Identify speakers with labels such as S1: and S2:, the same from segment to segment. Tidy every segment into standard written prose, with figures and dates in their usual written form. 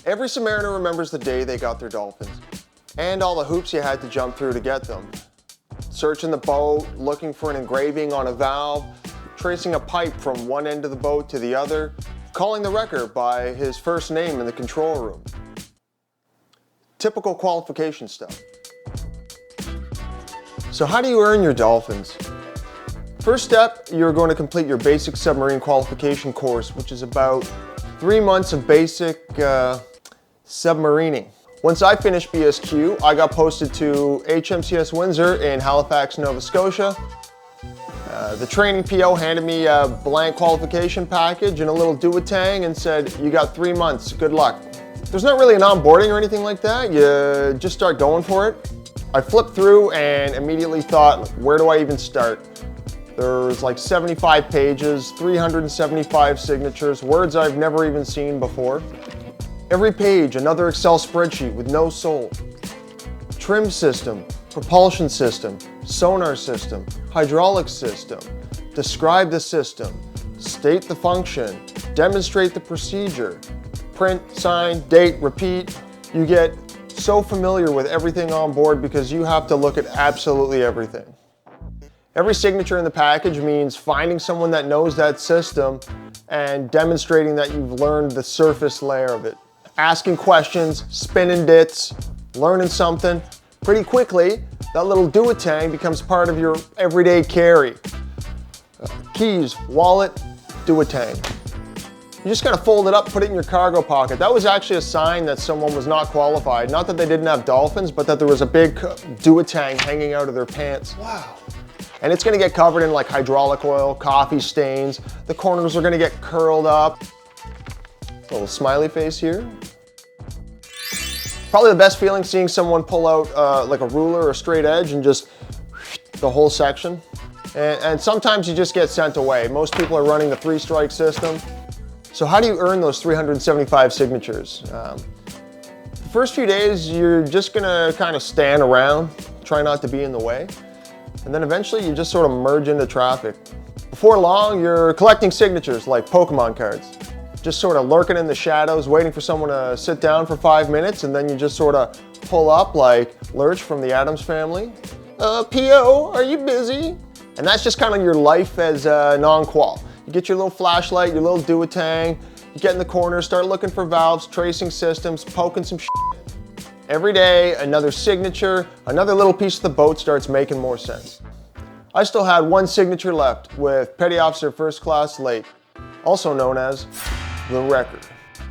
S1: Every submariner remembers the day they got their dolphins, and all the hoops you had to jump through to get them. Searching the boat, looking for an engraving on a valve, tracing a pipe from one end of the boat to the other, calling the wrecker by his first name in the control room. Typical qualification stuff. So how do you earn your dolphins? First step, you're going to complete your basic submarine qualification course, which is about 3 months of basic submarining. Once I finished BSQ, I got posted to HMCS Windsor in Halifax, Nova Scotia. The training PO handed me a blank qualification package and a little duotang and said, "You got 3 months, good luck." There's not really an onboarding or anything like that, you just start going for it. I flipped through and immediately thought, where do I even start? There's like 75 pages, 375 signatures, words I've never even seen before. Every page, another Excel spreadsheet with no soul. Trim system, propulsion system, sonar system, hydraulic system. Describe the system, state the function, demonstrate the procedure. Print, sign, date, repeat. You get so familiar with everything on board because you have to look at absolutely everything. Every signature in the package means finding someone that knows that system and demonstrating that you've learned the surface layer of it. Asking questions, spinning dits, learning something. Pretty quickly, that little duotang becomes part of your everyday carry. Keys, wallet, duotang. You just gotta fold it up, put it in your cargo pocket. That was actually a sign that someone was not qualified. Not that they didn't have dolphins, but that there was a big duotang hanging out of their pants. Wow. And it's gonna get covered in like hydraulic oil, coffee stains. The corners are gonna get curled up. Little smiley face here. Probably the best feeling seeing someone pull out like a ruler or a straight edge and just the whole section. And sometimes you just get sent away. Most people are running the 3-strike system. So how do you earn those 375 signatures? The first few days, you're just gonna kind of stand around, try not to be in the way. And then eventually you just sort of merge into traffic. Before long, you're collecting signatures like Pokemon cards. Just sort of lurking in the shadows, waiting for someone to sit down for 5 minutes, and then you just sort of pull up like Lurch from the Addams Family. P.O., are you busy? And that's just kind of your life as a non-qual. You get your little flashlight, your little duotang, you get in the corner, start looking for valves, tracing systems, poking some shit. Every day, another signature, another little piece of the boat starts making more sense. I still had one signature left with Petty Officer First Class Lake, also known as the Wrecker.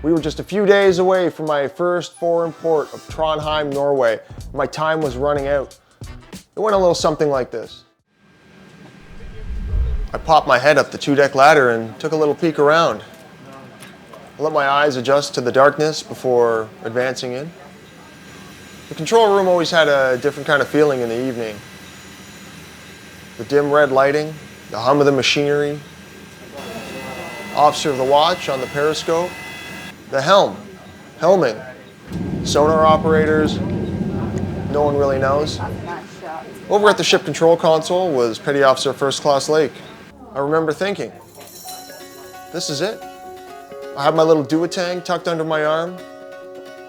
S1: We were just a few days away from my first foreign port of Trondheim, Norway. My time was running out. It went a little something like this. I popped my head up the 2-deck ladder and took a little peek around. I let my eyes adjust to the darkness before advancing in. The control room always had a different kind of feeling in the evening. The dim red lighting, the hum of the machinery, officer of the watch on the periscope, the helming, sonar operators, no one really knows. Over at the ship control console was Petty Officer First Class Lake. I remember thinking, this is it. I have my little duotang tucked under my arm.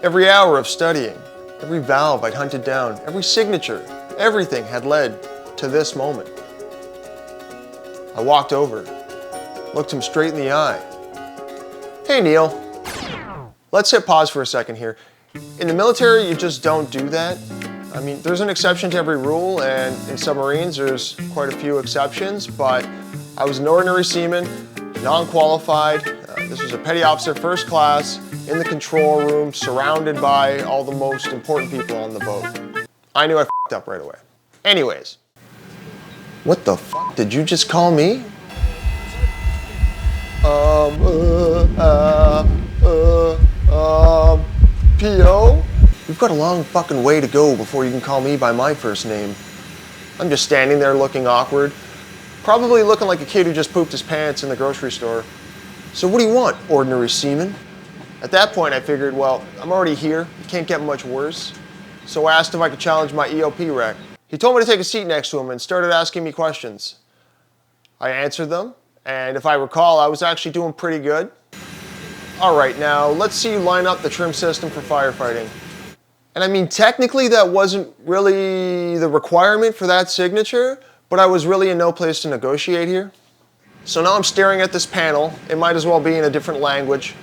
S1: Every hour of studying, every valve I'd hunted down, every signature, everything had led to this moment. I walked over, looked him straight in the eye. Hey Neil, let's hit pause for a second here. In the military, you just don't do that. I mean, there's an exception to every rule, and in submarines, there's quite a few exceptions, but I was an ordinary seaman, non-qualified. This was a Petty Officer First Class in the control room, surrounded by all the most important people on the boat. I knew I f***ed up right away. Anyways, what the f*** did you just call me? P.O.? You've got a long fucking way to go before you can call me by my first name. I'm just standing there looking awkward, probably looking like a kid who just pooped his pants in the grocery store. So what do you want, ordinary seaman? At that point, I figured, well, I'm already here. It can't get much worse. So I asked if I could challenge my EOP rec. He told me to take a seat next to him and started asking me questions. I answered them, and if I recall, I was actually doing pretty good. All right, now let's see you line up the trim system for firefighting. And I mean, technically that wasn't really the requirement for that signature, but I was really in no place to negotiate here. So now I'm staring at this panel. It might as well be in a different language.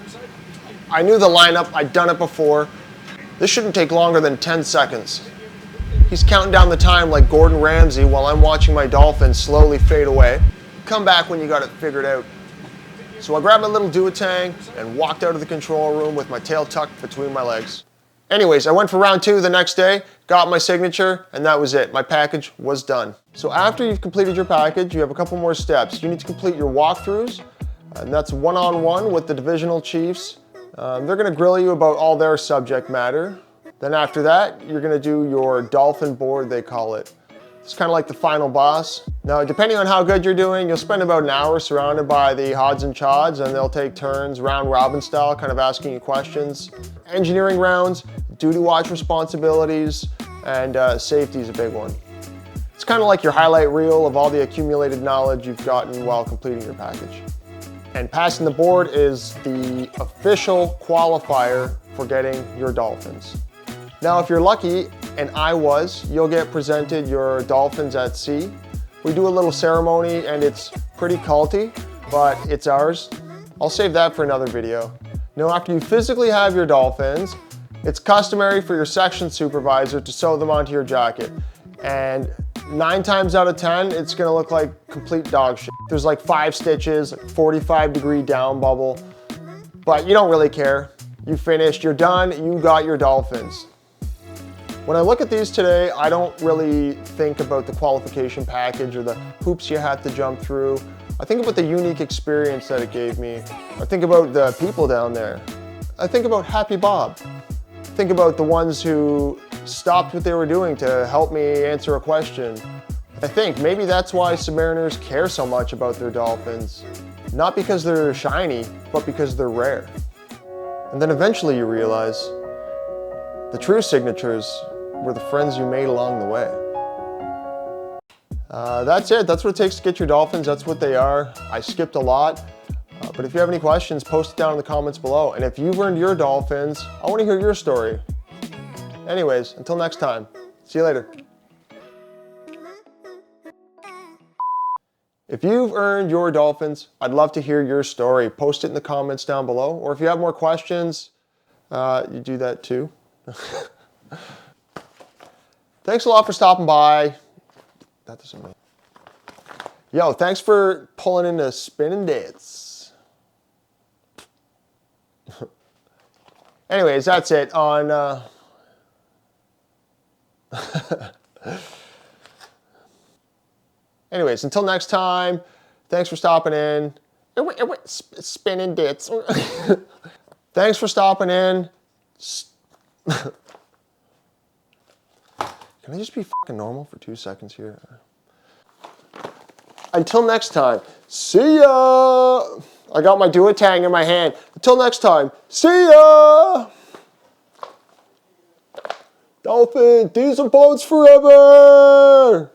S1: I knew the lineup, I'd done it before. This shouldn't take longer than 10 seconds. He's counting down the time like Gordon Ramsay while I'm watching my dolphins slowly fade away. Come back when you got it figured out. So I grabbed my little duotang and walked out of the control room with my tail tucked between my legs. Anyways, I went for round 2 the next day, got my signature, and that was it. My package was done. So after you've completed your package, you have a couple more steps. You need to complete your walkthroughs, and that's one-on-one with the divisional chiefs. They're gonna grill you about all their subject matter. Then after that, you're gonna do your dolphin board, they call it. It's kind of like the final boss. Now, depending on how good you're doing, you'll spend about an hour surrounded by the hods and chods, and they'll take turns round robin style, kind of asking you questions. Engineering rounds, duty watch responsibilities, and safety is a big one. It's kind of like your highlight reel of all the accumulated knowledge you've gotten while completing your package. And passing the board is the official qualifier for getting your dolphins. Now, if you're lucky, and I was, you'll get presented your dolphins at sea. We do a little ceremony and it's pretty culty, but it's ours. I'll save that for another video. Now, after you physically have your dolphins, it's customary for your section supervisor to sew them onto your jacket. And 9 times out of 10, it's gonna look like complete dog shit. There's like 5 stitches, 45-degree down bubble, but you don't really care. You finished, you're done, you got your dolphins. When I look at these today, I don't really think about the qualification package or the hoops you had to jump through. I think about the unique experience that it gave me. I think about the people down there. I think about Happy Bob. I think about the ones who stopped what they were doing to help me answer a question. I think maybe that's why submariners care so much about their dolphins. Not because they're shiny, but because they're rare. And then eventually you realize the true signatures were the friends you made along the way. That's it. That's what it takes to get your dolphins. That's what they are. I skipped a lot, but if you have any questions, post it down in the comments below. And if you've earned your dolphins, I want to hear your story. Anyways, until next time, see you later. If you've earned your dolphins, I'd love to hear your story. Post it in the comments down below. Or if you have more questions, you do that too. Thanks a lot for stopping by. That doesn't mean. Yo, thanks for pulling into Spinnin Dits. Anyways, that's it on. Anyways, until next time, thanks for stopping in. Spinnin Dits. Thanks for stopping in. Can I just be fucking normal for 2 seconds here? Until next time, see ya! I got my duotang in my hand. Until next time, see ya! Dolphin, diesel boats forever!